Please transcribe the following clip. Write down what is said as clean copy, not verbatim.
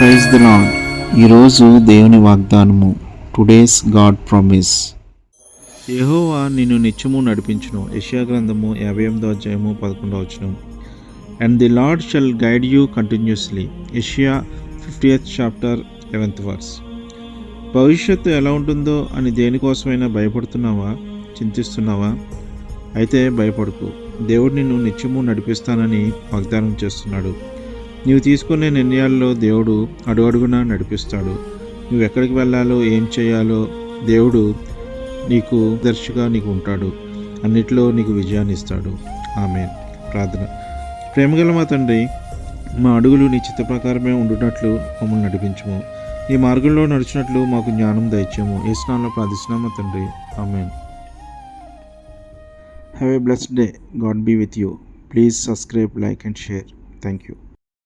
Praise the lord. ఈరోజు దేవుని వాగ్దానము. Today's God promise. యెహోవా నిన్ను నిత్యము నడిపించును. యెషయా గ్రంథము 58వ అధ్యాయము 11వ వచనం. And the lord shall guide you continuously. యెషయా 50th చాప్టర్ 11th వర్స్. భవిష్యత్తు ఎలా ఉంటుందో అని దేనికోసమైనా భయపడుతున్నావా, చింతిస్తున్నావా? అయితే భయపడకు. దేవుడు నిన్ను నిత్యము నడిపిస్తానని వాగ్దానం చేస్తున్నాడు. నీవు తీసుకునే నిర్ణయాల్లో దేవుడు అడుగడుగునా నడిపిస్తాడు. నువ్వు ఎక్కడికి వెళ్ళాలో, ఏం చేయాలో దేవుడు నీకు దర్శిగా నీకు ఉంటాడు. అన్నిట్లో నీకు విజయాన్ని ఇస్తాడు. ఆమేన్. ప్రార్థన. ప్రేమగల మా తండ్రి, మా అడుగులు నీ చిత్త ప్రకారమే ఉండునట్లు మమ్మల్ని నడిపించుము. నీ మార్గంలో నడిచినట్లు మాకు జ్ఞానం దయచేయము. యేసు నామములో ప్రార్థిస్తున్నాము తండ్రి. Amen. Have a blessed day. God be with you. Please subscribe, like and share. Thank you.